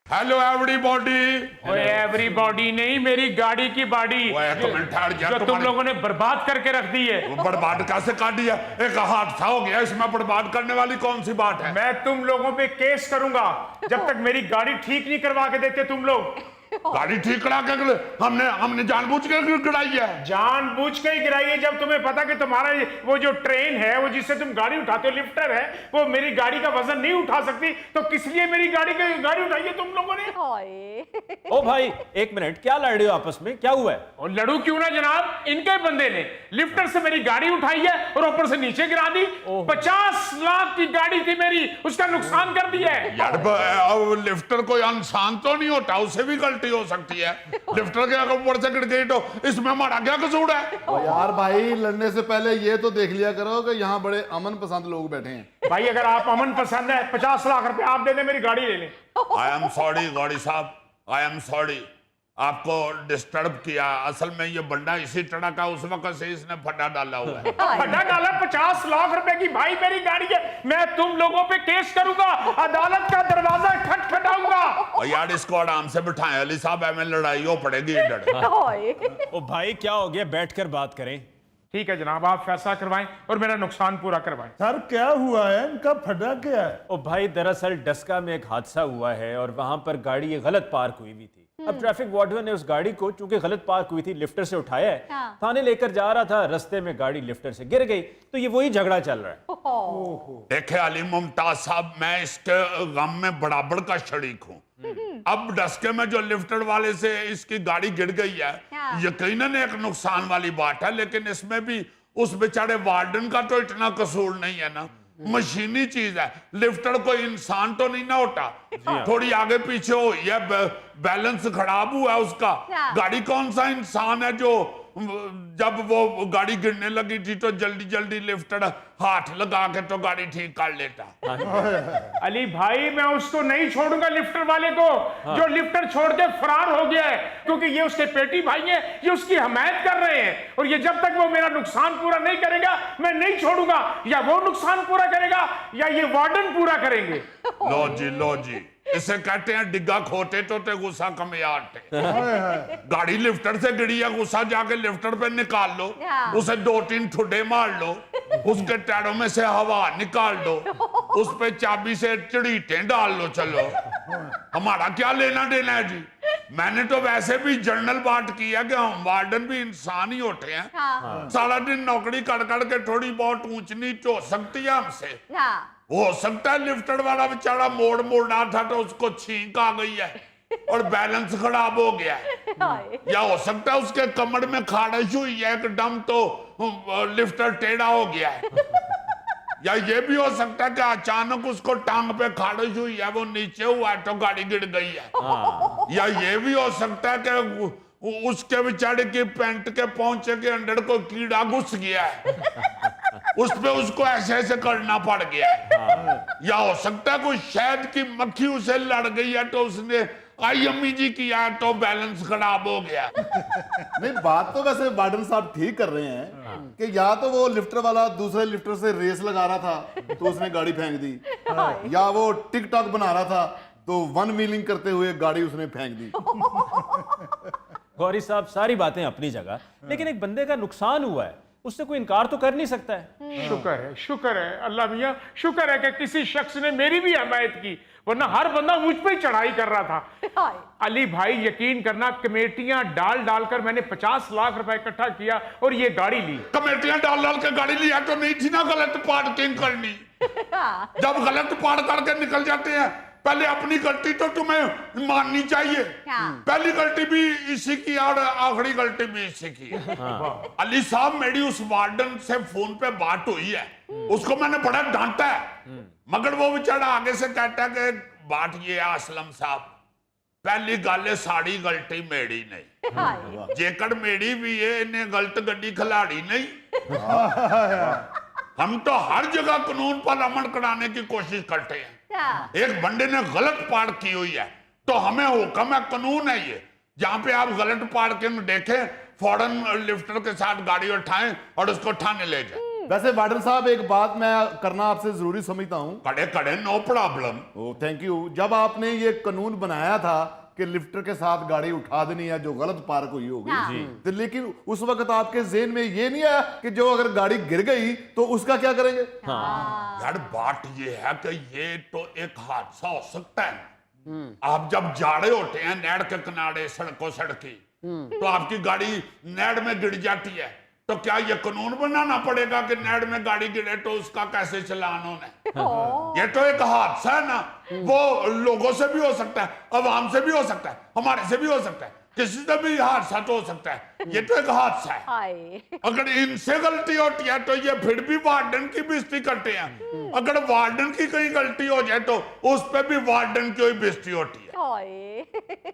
Hello everybody. ओए everybody नहीं, मेरी गाड़ी की बॉडी जो तुम लोगों ने बर्बाद करके रख दी है। वो बर्बाद कैसे कर दिया? एक हादसा हो गया, इसमें बर्बाद करने वाली कौन सी बात है? मैं तुम लोगों पे केस करूंगा जब तक मेरी गाड़ी ठीक नहीं करवा के देते तुम लोग। गाड़ी ठीक करा के हमने जानबूझ के गिराई है। जानबूझ के ही गिराई है, जब तुम्हें पता कि तुम्हारा वो जो ट्रेन है, वो जिससे तुम गाड़ी उठाते हो, लिफ्टर है, वो मेरी गाड़ी का वजन नहीं उठा सकती, तो किस लिए मेरी गाड़ी उठाई है तुम लोगों ने? ओ भाई एक मिनट, क्या लड़ रहे हो आपस में? क्या हुआ है? और लड़ू क्यों ना जनाब, इनके बंदे ने लिफ्टर से मेरी गाड़ी उठाई है और ऊपर से नीचे गिरा दी। 50 लाख की गाड़ी थी मेरी, उसका नुकसान कर दिया है। यार लिफ्टर कोई इंसान तो नहीं होता, उसे भी गलती हो सकती है। लिफ्टर के अगर ऊपर से गिर गई तो इसमें हमारा क्या कसूर है? यार भाई लड़ने से पहले ये तो देख लिया करो कि यहाँ बड़े अमन पसंद लोग बैठे हैं। भाई अगर आप अमन पसंद है, 50 लाख रुपए आप दे दे, मेरी गाड़ी ले लें। आई एम सॉरी गौरी साहब, आई एम सॉरी, आपको डिस्टर्ब किया। असल में ये बंदा इसी तरह का उस वक्त से इसने फटा डाला हुआ है। फटा डाला 50 लाख रुपए की, भाई मेरी गाड़ी है, मैं तुम लोगों पे केस करूंगा, अदालत का दरवाजा खटखटाऊंगा। और यार इसको आराम से बिठाएं अली साहब, हमें लड़ाई हो पड़ेगी इधर। ओ भाई क्या हो गया? बैठकर बात करें। ठीक है जनाब, आप फैसला करवाएं और मेरा नुकसान पूरा करवाएं। सर क्या हुआ है? इनका फटा क्या है? ओ भाई दरअसल डस्का में एक हादसा हुआ है और वहां पर गाड़ी गलत पार्क हुई हुई थी। अब ट्रैफिक वार्डन ने उस गाड़ी को, चूंकि गलत पार्क हुई थी, लिफ्टर से उठाया है। थाने लेकर जा रहा था, रास्ते में गाड़ी लिफ्टर से गिर गई, तो ये वही झगड़ा चल रहा है। देखे अली मुमताज साहब, मैं इसके गम में बराबर का शरीक हूँ। अब डस्के में जो लिफ्टर वाले से इसकी गाड़ी गिर गई है, यकीनन एक नुकसान वाली बात है, लेकिन इसमें भी उस बेचारे वार्डन का तो इतना कसूर नहीं है ना। मशीनी चीज है, लिफ्टर कोई इंसान तो नहीं ना होता। थोड़ी आगे पीछे हो या बैलेंस खराब हुआ उसका। गाड़ी कौन सा इंसान है जो जब वो गाड़ी गिरने लगी थी तो जल्दी जल्दी लिफ्टर हाथ लगा के तो गाड़ी ठीक कर लेता। अली भाई मैं उसको नहीं छोड़ूंगा, लिफ्टर वाले को, जो लिफ्टर छोड़ के फरार हो गया है, क्योंकि ये उसके पेटी भाई हैं, ये उसकी हमायत कर रहे हैं, और ये जब तक वो मेरा नुकसान पूरा नहीं करेगा मैं नहीं छोड़ूंगा। या वो नुकसान पूरा करेगा या ये वार्डन पूरा करेंगे। लो जी, इसे कहते हैं डिग्गा खोटे तो ते गुस्सा कमियार थे। गाड़ी लिफ्टर से गिरी है, गुस्सा जाके लिफ्टर पे निकाल लो, उसे 2-3 ठुड्डे मार लो, उसके टायरों में से हवा निकाल दो, उस पे चाबी से चिड़ीटें डाल लो, चलो हमारा क्या लेना देना है जी। मैंने तो वैसे भी जनरल बात की है कि हम वार्डन भी इंसान ही होते हैं। सारा दिन नौकरी कर के थोड़ी बहुत ऊंच नीच हो सकती है हमसे। हो सकता है लिफ्टर वाला बेचारा मोड़ना था तो उसको छींक आ गई है और बैलेंस खराब हो गया है। या हो सकता है उसके कमर में खारिश हुई है एकदम, तो लिफ्टर टेढ़ा हो गया है। या ये भी हो सकता है कि अचानक उसको टांग पे खारिश हुई है, वो नीचे हुआ है तो गाड़ी गिर गई है। या ये भी हो सकता है कि उसके बेचारे की पैंट के पहुंचे के अंदर कोई कीड़ा घुस गया है, उस पे उसको ऐसे करना पड़ गया। या हो सकता है कोई शहद की मक्खी उसे लड़ गई है तो उसने आई अम्मी जी किया है तो बैलेंस खराब हो गया। नहीं, बात तो वैसे वार्डन साहब ठीक कर रहे हैं कि या तो वो लिफ्टर वाला दूसरे लिफ्टर से रेस लगा रहा था तो उसने गाड़ी फेंक दी, या वो टिकटॉक बना रहा था तो वन व्हीलिंग करते हुए गाड़ी उसने फेंक दी। गौरी साहब सारी बातें अपनी जगह, लेकिन एक बंदे का नुकसान हुआ है, उससे कोई इनकार तो कर नहीं सकता है। शुक्र है अल्लाह मियां, शुक्र है कि किसी शख्स ने मेरी भी हमायत की, वरना हर बंदा मुझ पे ही चढ़ाई कर रहा था। अली भाई यकीन करना, कमेटियां डाल कर मैंने 50 लाख रुपए इकट्ठा किया और ये गाड़ी ली। कमेटियां डाल के गाड़ी लिया तो नहीं थी ना गलत पार्किंग करनी। जब गलत पार करके निकल जाते हैं, पहले अपनी गलती तो तुम्हें माननी चाहिए। पहली गलती भी इसी की और आखिरी गलती भी इसी की है। अली साहब मेरी उस वार्डन से फोन पे बात हुई है, उसको मैंने बड़ा डांटा है, मगर वो बेचारा आगे से कहता है कि बात ये है असलम साहब, पहली गल साड़ी गलती मेरी नहीं, जेकर मेरी भी है इन्हें गलत गड्डी खिलाड़ी नहीं। हम तो हर जगह कानून पर अमल कराने की कोशिश करते हैं। एक बंदे ने गलत पार्क की हुई है तो हमें हुक्म है, कानून है ये, जहां पे आप गलत पार्किंग देखें फौरन लिफ्टर के साथ गाड़ी उठाएं और उसको थाने ले जाएं। वैसे वार्डन साहब एक बात मैं करना आपसे जरूरी समझता हूँ। कड़े कड़े no problem. Oh thank you. जब आपने ये कानून बनाया था कि लिफ्टर के साथ गाड़ी उठा देनी है जो गलत पार्क हुई होगी, तो लेकिन उस वक्त आपके जेहन में ये नहीं आया कि जो अगर गाड़ी गिर गई तो उसका क्या करेंगे? यार बात ये है कि ये तो एक हादसा हो सकता है ना। आप जब जाड़े होते हैं नहर के किनारे सड़कों सड़की, तो आपकी गाड़ी नहर में गिर जाती है, तो क्या ये कानून बनाना पड़ेगा कि नहर में गाड़ी गिरे तो उसका कैसे चलान होना है? ये तो एक हादसा है ना। वो लोगों से भी हो सकता है, अवाम से भी हो सकता है, हमारे से भी हो सकता है, किसी से भी हादसा तो हो सकता है। ये तो एक हादसा है। अगर इनसे गलती होती है तो ये फिर भी वार्डन की बेइज्जती करते हैं। अगर वार्डन की कहीं गलती हो जाए तो उस पर भी वार्डन की बेइज्जती होती है।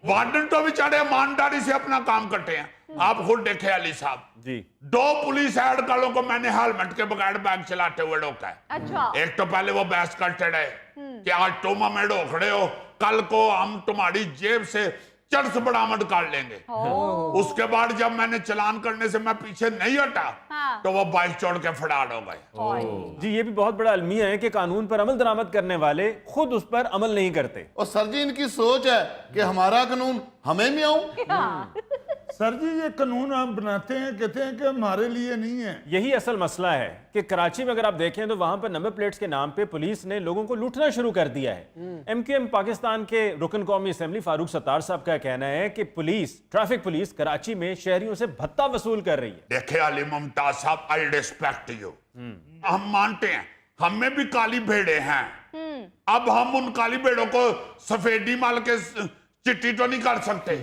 वार्डन तो बेचारे ईमानदारी से अपना काम करते हैं। आप खुद देखे अली साहब जी, 2 पुलिस हेडकारों को मैंने हेलमेट के बगैर बाइक चलाते हुए रोका है। अच्छा। एक तो पहले वो बहस करते रहे कि आज तुम हमें रोक रहे हो, कल को हम तुम्हारी जेब से चर्च बरामद कर लेंगे। उसके बाद जब मैंने चलान करने से मैं पीछे नहीं हटा, तो वो बाइक छोड़ के फरार हो गए। जी, ये भी बहुत बड़ा अलमिया है कि कानून पर अमल दरामद करने वाले खुद उस पर अमल नहीं करते। और सर जी इनकी सोच है कि हमारा कानून हमें में आऊं। सर जी ये कानून हम बनाते हैं, कहते हैं कि हमारे लिए नहीं है। यही असल मसला है कि कराची में अगर आप देखें तो वहां पर नंबर प्लेट्स के नाम पे पुलिस ने लोगों को लूटना शुरू कर दिया है। MQM पाकिस्तान के रुकन कौमी असेंबली फारूक सत्तार साहब का कहना है कि पुलिस, ट्रैफिक पुलिस कराची में शहरियों से भत्ता वसूल कर रही है। देखे अली मुमताज साहब, आई रिस्पेक्ट यू। हम मानते हैं हमें भी काली भेड़े हैं। अब हम उन काली भेड़ों को सफेदी माल के चिट्टी तो नहीं कर सकते,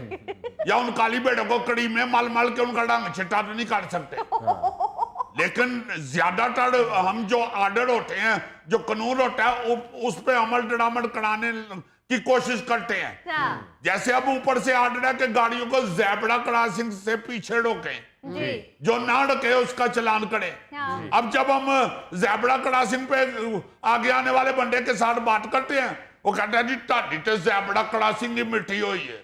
या उन काली भेड़ों को कड़ी में माल माल के उनका रंग चिट्टा तो नहीं कर सकते। लेकिन ज्यादातर हम जो आर्डर होते हैं, जो कानून होता है, उस पे अमल दरामद कराने की कोशिश करते हैं। जैसे अब ऊपर से आर्डर है कि गाड़ियों को ज़ेब्रा क्रॉसिंग से पीछे रोकें, जो ना रोके उसका चलान करें। अब जब हम ज़ेब्रा क्रॉसिंग पे आगे आने वाले बंदे के साथ बात करते हैं, वो कहता है जी ताड़ी ते ज़ेब्रा क्रॉसिंग ही मिट्टी हुई है।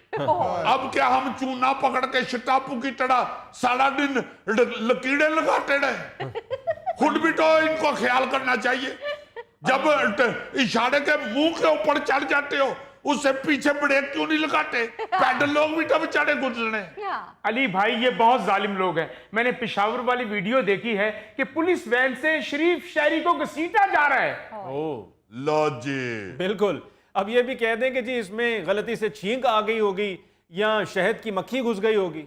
अब क्या हम चूना पकड़ के शिटापू की तरह सारा दिन लकीरें लगाते रहे? खुद भी तो इनको ख्याल करना चाहिए। जब इशारे के मुंह के ऊपर चढ़ जाते हो, उससे पीछे ब्रेक क्यों नहीं लगाते? पैदल लोग भी तो बेचारे गुजरने। अली भाई ये बहुत जालिम लोग हैं। मैंने पेशावर वाली वीडियो देखी है कि पुलिस वैन से शरीफ शहरी को घसीटा जा रहा है। लो जी, बिल्कुल। अब ये भी कह दें कि जी इसमें गलती से छींक आ गई होगी या शहद की मक्खी घुस गई होगी।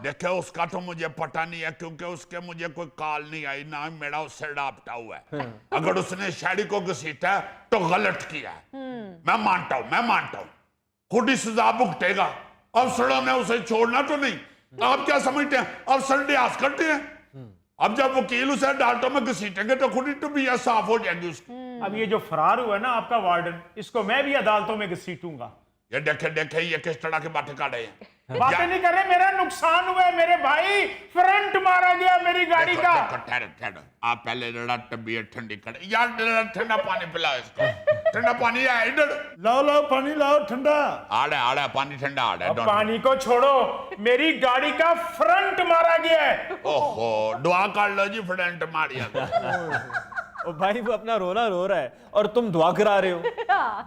देखो उसका तो मुझे पता नहीं है, क्योंकि उसके मुझे कोई कॉल नहीं आई, ना मेरा उससे राब्ता हुआ है। अगर उसने शहरी को घसीटा है तो गलत किया है। मैं मानता हूं खुद ही सजा भुगतेगा। अफसरों ने उसे छोड़ना तो नहीं। आप क्या समझते हैं अफसर न्यास करते हैं? अब जब वकील उसे अदालतों में घसीटेंगे तो खुद ही तो भी साफ हो जाएगी उसकी। अब ये जो फरार हुआ है ना आपका वार्डन, इसको मैं भी अदालतों में घसीटूंगा। ये देखे ये किस तरह की बातें कर रहे हैं। बातें नहीं कर रहे, मेरा नुकसान हुआ है मेरे भाई, फ्रंट मारा गया मेरी गाड़ी का। ठहरो, आप पहले जरा तबीयत ठंडी कर यार, ठंडा पानी पिलाओ इसको। ठंडा पानी है इधर, लाओ पानी लाओ ठंडा। आ रहा है पानी ठंडा आ रहा है। पानी को छोड़ो, मेरी गाड़ी का फ्रंट मारा गया है। ओहो, दुआ कर लो जी, फ्रंट मारिया। ओ भाई वो अपना रोना रो रहा है और तुम दुआ करा रहे हो।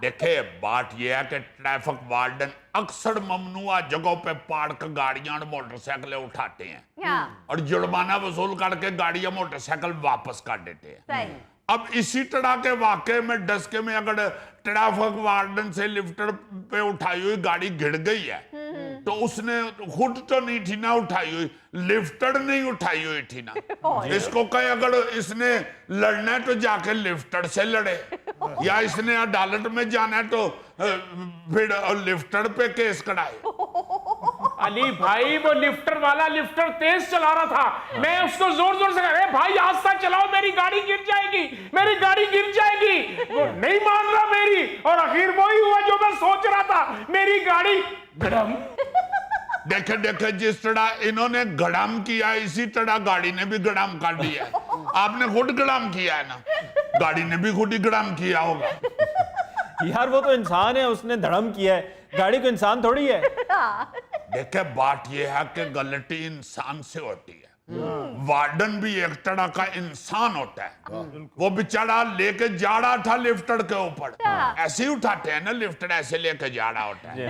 देखे बात यह है कि ट्रैफिक वार्डन अक्सर ममनुआ जगहों पे पार्क गाड़ियां और मोटरसाइकिलें उठाते हैं और जुर्माना वसूल करके गाड़ियां मोटरसाइकिल वापस कर देते हैं। अब इसी तरह के वाकये में डस्के में अगर ट्रैफिक वार्डन से लिफ्टर पे उठाई हुई गाड़ी गिर गई है, तो उसने खुद तो नहीं थी ना उठाई हुई, लिफ्टर नहीं उठाई हुई थी ना। इसको कहे अगर इसने लड़ना है तो जाके लिफ्टर से लड़े, या इसने अदालत में जाना है तो फिर लिफ्टर पे केस कराए। अली भाई वो लिफ्टर वाला लिफ्टर तेज चला रहा था, मैं उसको जोर जोर से कह रहा भाई आस्ता चलाओ, मेरी गाड़ी गिर जाएगी, मेरी गाड़ी गिर जाएगी। वो नहीं मान रहा मेरी, और आखिर वही हुआ जो मैं सोच रहा था, मेरी गाड़ी गड़म। देखे जिस तरह इन्होंने गड़म किया, इसी तरह गाड़ी ने भी गड़म कर दिया। आपने खुद गड़म किया है ना, गाड़ी ने भी खुद ही गड़म किया होगा। यार वो तो इंसान है, उसने धड़म किया है, गाड़ी को इंसान थोड़ी है। देखे बात यह है कि गलती इंसान से होती है, वार्डन भी एक तरह का इंसान होता है। वो बेचारा लेके जा रहा था लिफ्टर के ऊपर, ऐसे ही उठाते हैं ना लिफ्टर, ऐसे लेके जा रहा होता है।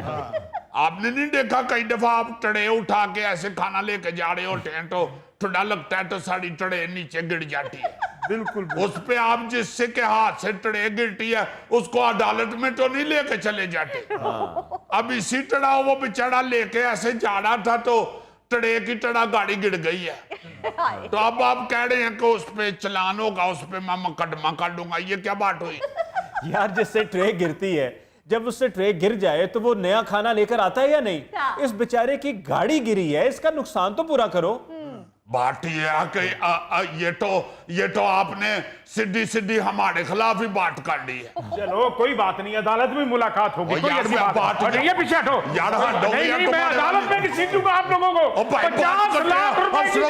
आपने नहीं देखा कई दफा आप ट्रे उठा के ऐसे खाना लेके जा रहे होते हैं तो ठंडा लगता है तो सारी ट्रे नीचे गिर जाती है। बिल्कुल उस पे आप जिससे के हाथ से ट्रे गिरती है उसको अदालत में तो नहीं लेके चले जाते। अब इसी तरह वो बेचारा लेके ऐसे जा रहा था तो ट्रे की तरह गाड़ी गिर गई है। तो अब आप कह रहे हैं कि उस पे चलान होगा, उस पे मैं मुकदमा कर दूंगा, ये क्या बात हुई? यार जिससे ट्रे गिरती है, जब उससे ट्रे गिर जाए तो वो नया खाना लेकर आता है या नहीं? इस बेचारे की गाड़ी गिरी है, इसका नुकसान तो पूरा करो। बात ये है कि ये तो आपने सीधी सीधी हमारे खिलाफ ही बात कर दी है। चलो कोई बात नहीं, अदालत में मुलाकात होगी। ओ कोई यार, ऐसी मैं बात बात नहीं। ये पीछे हटो यार, हटो नहीं, यार, नहीं, मैं तुम्हारे अदालत में किसी दूंगा आप लोगों को ओ भाई, बात 50 करते हैं, लाख रुपए हम की